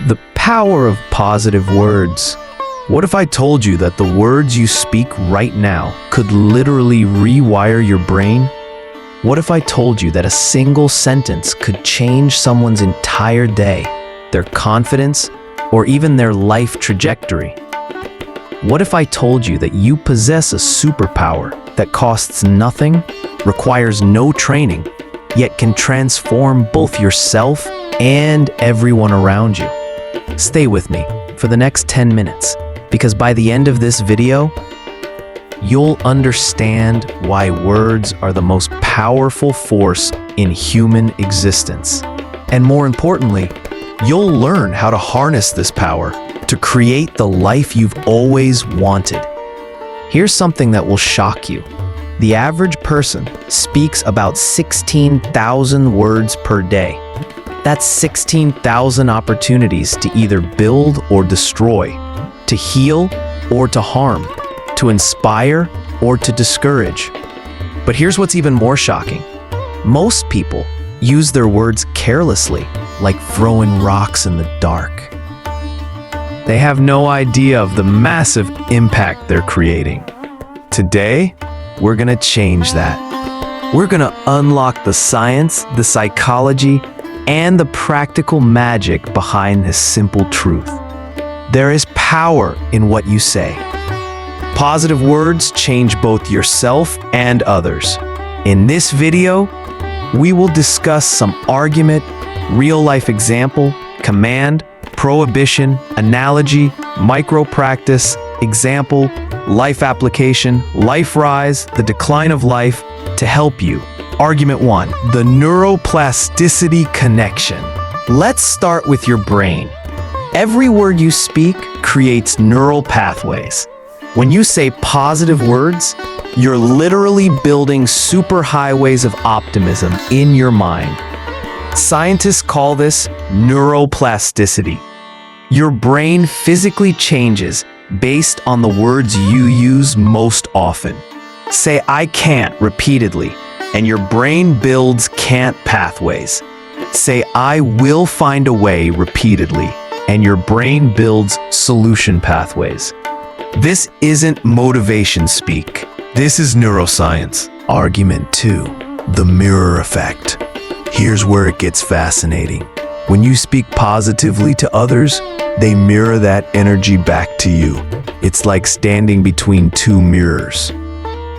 The power of positive words. What if I told you that the words you speak right now could literally rewire your brain? What if I told you that a single sentence could change someone's entire day, their confidence, or even their life trajectory? What if I told you that you possess a superpower that costs nothing, requires no training, yet can transform both yourself and everyone around you? Stay with me for the next 10 minutes, because by the end of this video, you'll understand why words are the most powerful force in human existence. And more importantly, you'll learn how to harness this power to create the life you've always wanted. Here's something that will shock you. The average person speaks about 16,000 words per day. That's 16,000 opportunities to either build or destroy, to heal or to harm, to inspire or to discourage. But here's what's even more shocking. Most people use their words carelessly, like throwing rocks in the dark. They have no idea of the massive impact they're creating. Today, we're gonna change that. We're gonna unlock the science, the psychology, and the practical magic behind this simple truth. There is power in what you say. Positive words change both yourself and others. In this video, we will discuss some argument, real-life example, command, prohibition, analogy, micro-practice, example, life application, life rise, the decline of life, to help you. Argument 1, the neuroplasticity connection. Let's start with your brain. Every word you speak creates neural pathways. When you say positive words, you're literally building superhighways of optimism in your mind. Scientists call this neuroplasticity. Your brain physically changes based on the words you use most often. Say "I can't" repeatedly, and your brain builds can't pathways. Say "I will find a way" repeatedly, and your brain builds solution pathways. This isn't motivation speak. This is neuroscience. Argument 2, the mirror effect. Here's where it gets fascinating. When you speak positively to others, they mirror that energy back to you. It's like standing between two mirrors.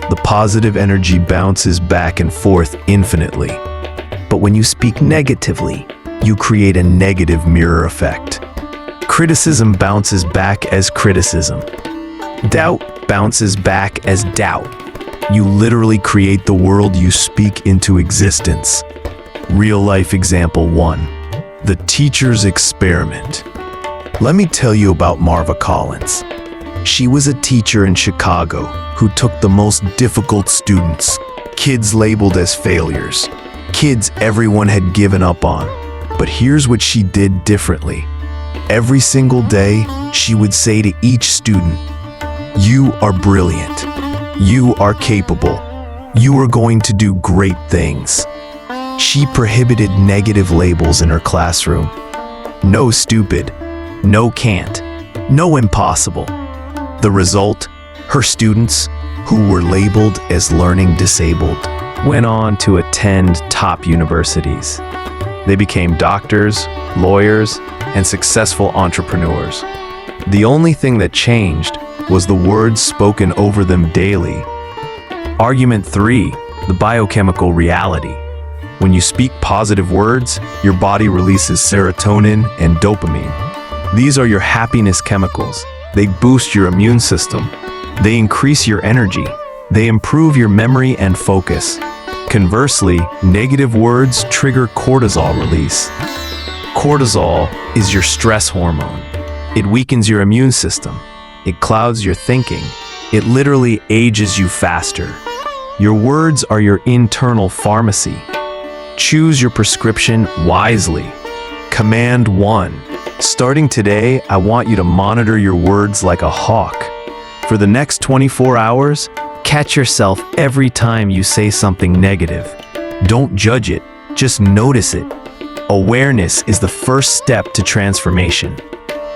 The positive energy bounces back and forth infinitely. But when you speak negatively, you create a negative mirror effect. Criticism bounces back as criticism. Doubt bounces back as doubt. You literally create the world you speak into existence. Real life example 1, the teacher's experiment. Let me tell you about Marva Collins. She was a teacher in Chicago who took the most difficult students, kids labeled as failures, kids everyone had given up on. But here's what she did differently. Every single day, she would say to each student, "You are brilliant. You are capable. You are going to do great things." She prohibited negative labels in her classroom. No stupid, no can't, no impossible. The result, her students, who were labeled as learning disabled, went on to attend top universities. They became doctors, lawyers, and successful entrepreneurs. The only thing that changed was the words spoken over them daily. Argument 3, the biochemical reality. When you speak positive words, your body releases serotonin and dopamine. These are your happiness chemicals. They boost your immune system. They increase your energy. They improve your memory and focus. Conversely, negative words trigger cortisol release. Cortisol is your stress hormone. It weakens your immune system. It clouds your thinking. It literally ages you faster. Your words are your internal pharmacy. Choose your prescription wisely. Command 1. Starting today, I want you to monitor your words like a hawk. For the next 24 hours, catch yourself every time you say something negative. Don't judge it, just notice it. Awareness is the first step to transformation.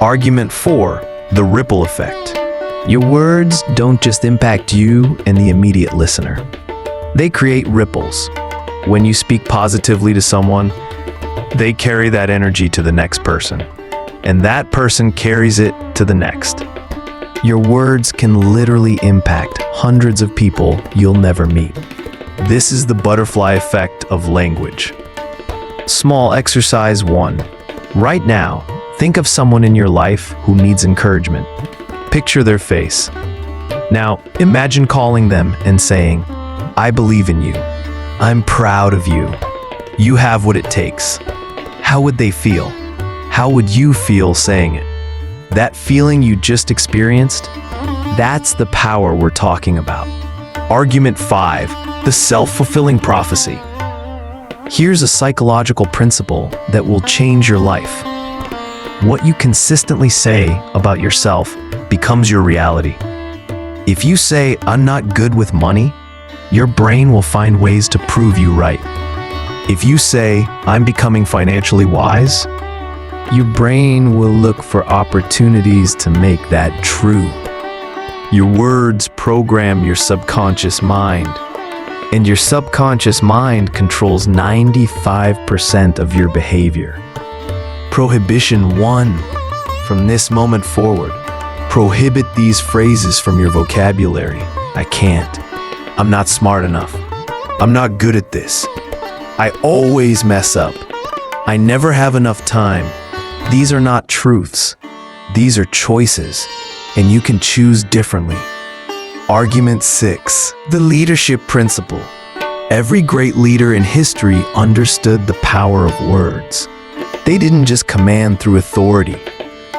Argument 4, the ripple effect. Your words don't just impact you and the immediate listener. They create ripples. When you speak positively to someone, they carry that energy to the next person, and that person carries it to the next. Your words can literally impact hundreds of people you'll never meet. This is the butterfly effect of language. Small exercise 1. Right now, think of someone in your life who needs encouragement. Picture their face. Now, imagine calling them and saying, "I believe in you. I'm proud of you. You have what it takes." How would they feel? How would you feel saying it? That feeling you just experienced? That's the power we're talking about. Argument 5, the self-fulfilling prophecy. Here's a psychological principle that will change your life. What you consistently say about yourself becomes your reality. If you say, "I'm not good with money," your brain will find ways to prove you right. If you say, "I'm becoming financially wise," your brain will look for opportunities to make that true. Your words program your subconscious mind, and your subconscious mind controls 95% of your behavior. Prohibition 1. From this moment forward, prohibit these phrases from your vocabulary. I can't. I'm not smart enough. I'm not good at this. I always mess up. I never have enough time. These are not truths. These are choices, and you can choose differently. Argument 6, the leadership principle. Every great leader in history understood the power of words. They didn't just command through authority.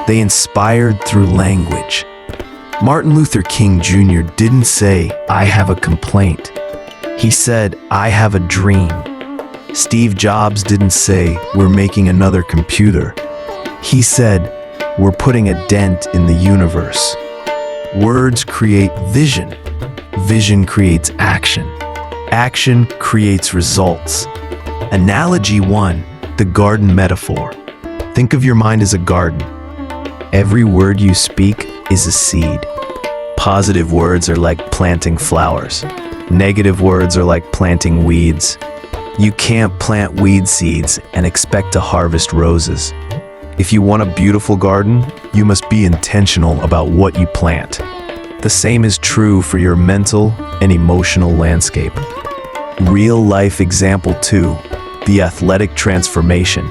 They inspired through language. Martin Luther King Jr. didn't say, "I have a complaint." He said, "I have a dream." Steve Jobs didn't say, "We're making another computer." He said, "We're putting a dent in the universe." Words create vision. Vision creates action. Action creates results. Analogy 1, the garden metaphor. Think of your mind as a garden. Every word you speak is a seed. Positive words are like planting flowers. Negative words are like planting weeds. You can't plant weed seeds and expect to harvest roses. If you want a beautiful garden, you must be intentional about what you plant. The same is true for your mental and emotional landscape. Real-life example 2, the athletic transformation.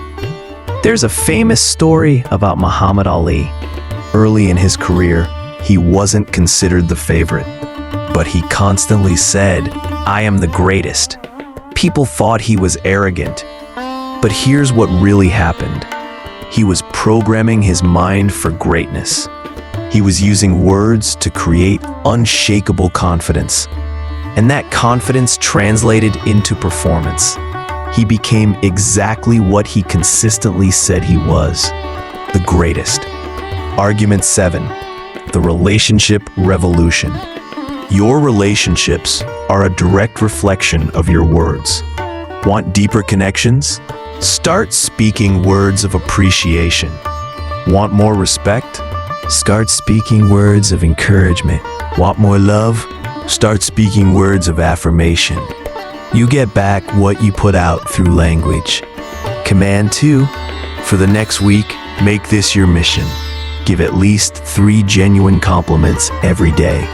There's a famous story about Muhammad Ali. Early in his career, he wasn't considered the favorite, but he constantly said, "I am the greatest." People thought he was arrogant, but here's what really happened. He was programming his mind for greatness. He was using words to create unshakable confidence, and that confidence translated into performance. He became exactly what he consistently said he was, the greatest. Argument 7, the relationship revolution. Your relationships are a direct reflection of your words. Want deeper connections? Start speaking words of appreciation. Want more respect? Start speaking words of encouragement. Want more love? Start speaking words of affirmation. You get back what you put out through language. Command 2. For the next week, make this your mission. Give at least 3 genuine compliments every day.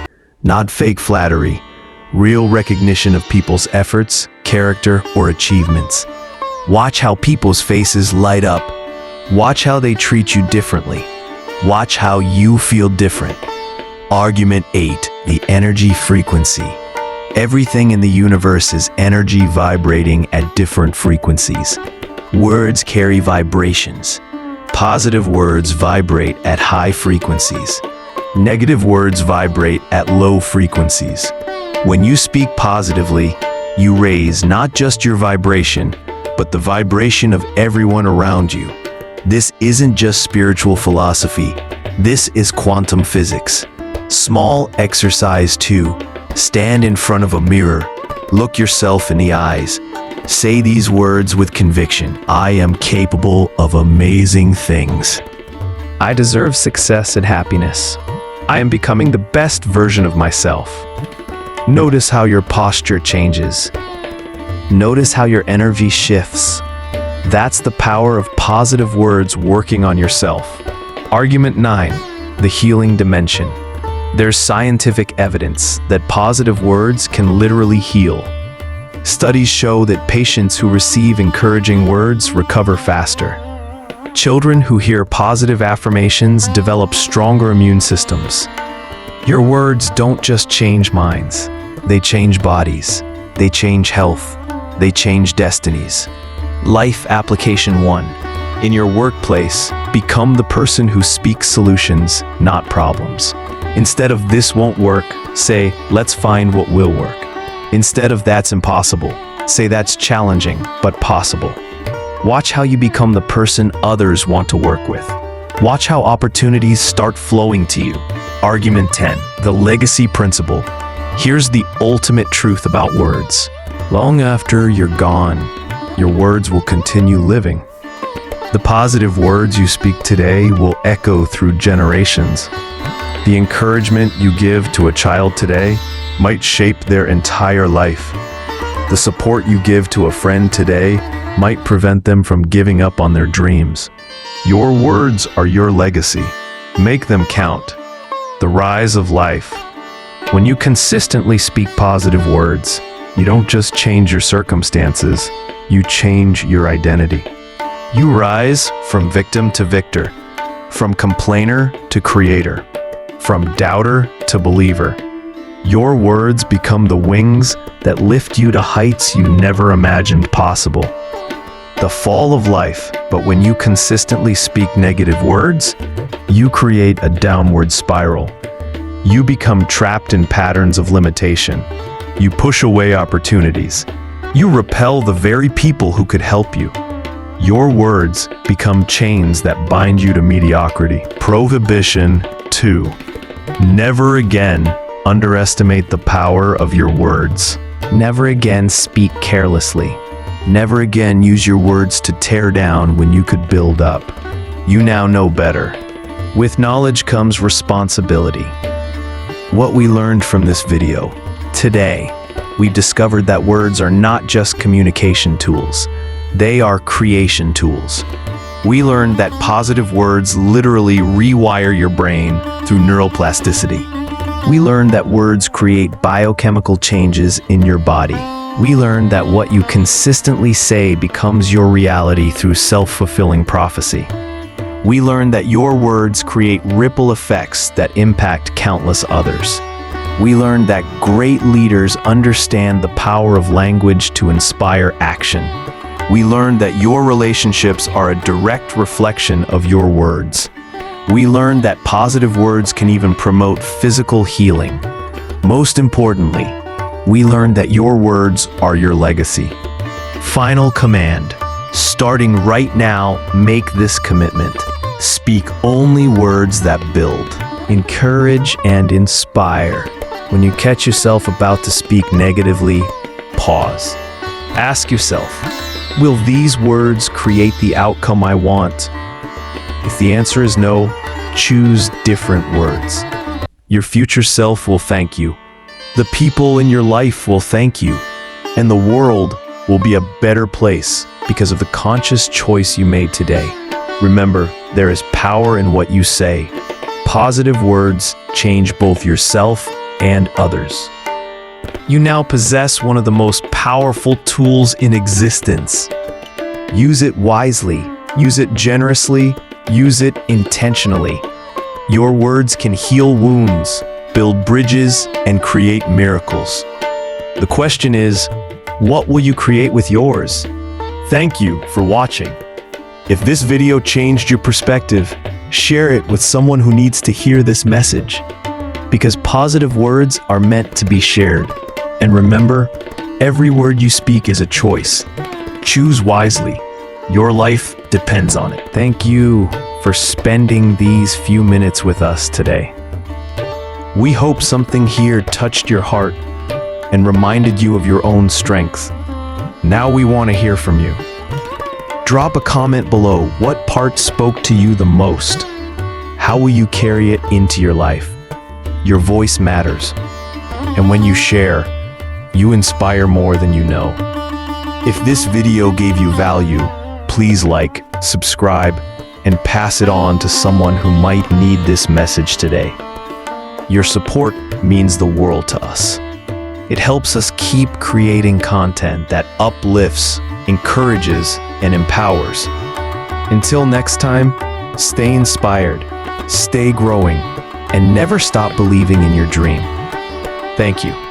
Not fake flattery. Real recognition of people's efforts, character, or achievements. Watch how people's faces light up. Watch how they treat you differently. Watch how you feel different. Argument 8, the energy frequency. Everything in the universe is energy vibrating at different frequencies. Words carry vibrations. Positive words vibrate at high frequencies. Negative words vibrate at low frequencies. When you speak positively, you raise not just your vibration, but the vibration of everyone around you. This isn't just spiritual philosophy. This is quantum physics. Small exercise 2. Stand in front of a mirror. Look yourself in the eyes. Say these words with conviction. I am capable of amazing things. I deserve success and happiness. I am becoming the best version of myself. Notice how your posture changes. Notice how your energy shifts. That's the power of positive words working on yourself. Argument 9, the healing dimension. There's scientific evidence that positive words can literally heal. Studies show that patients who receive encouraging words recover faster. Children who hear positive affirmations develop stronger immune systems. Your words don't just change minds. They change bodies. They change health. They change destinies. Life Application 1. In your workplace, become the person who speaks solutions, not problems. Instead of "this won't work," say "let's find what will work." Instead of "that's impossible," say "that's challenging, but possible." Watch how you become the person others want to work with. Watch how opportunities start flowing to you. Argument 10, the legacy principle. Here's the ultimate truth about words. Long after you're gone, your words will continue living. The positive words you speak today will echo through generations. The encouragement you give to a child today might shape their entire life. The support you give to a friend today might prevent them from giving up on their dreams. Your words are your legacy. Make them count. The rise of life. When you consistently speak positive words, you don't just change your circumstances, you change your identity. You rise from victim to victor, from complainer to creator, from doubter to believer. Your words become the wings that lift you to heights you never imagined possible. The fall of life, but when you consistently speak negative words, you create a downward spiral. You become trapped in patterns of limitation. You push away opportunities. You repel the very people who could help you. Your words become chains that bind you to mediocrity. Prohibition 2. Never again underestimate the power of your words. Never again speak carelessly. Never again use your words to tear down when you could build up. You now know better. With knowledge comes responsibility. What we learned from this video. Today, we discovered that words are not just communication tools. They are creation tools. We learned that positive words literally rewire your brain through neuroplasticity. We learned that words create biochemical changes in your body. We learned that what you consistently say becomes your reality through self-fulfilling prophecy. We learned that your words create ripple effects that impact countless others. We learned that great leaders understand the power of language to inspire action. We learned that your relationships are a direct reflection of your words. We learned that positive words can even promote physical healing. Most importantly, we learned that your words are your legacy. Final command. Starting right now, make this commitment. Speak only words that build, encourage, and inspire. When you catch yourself about to speak negatively, pause. Ask yourself, will these words create the outcome I want? If the answer is no, choose different words. Your future self will thank you. The people in your life will thank you. And the world will be a better place because of the conscious choice you made today. Remember, there is power in what you say. Positive words change both yourself and others. You now possess one of the most powerful tools in existence. Use it wisely, use it generously, use it intentionally. Your words can heal wounds, build bridges, and create miracles. The question is, what will you create with yours? Thank you for watching. If this video changed your perspective, share it with someone who needs to hear this message. Because positive words are meant to be shared. And remember, every word you speak is a choice. Choose wisely. Your life depends on it. Thank you for spending these few minutes with us today. We hope something here touched your heart and reminded you of your own strength. Now we want to hear from you. Drop a comment below. What part spoke to you the most? How will you carry it into your life? Your voice matters. And when you share, you inspire more than you know. If this video gave you value, please like, subscribe, and pass it on to someone who might need this message today. Your support means the world to us. It helps us keep creating content that uplifts, encourages, and empowers. Until next time, stay inspired, stay growing, and never stop believing in your dream. Thank you.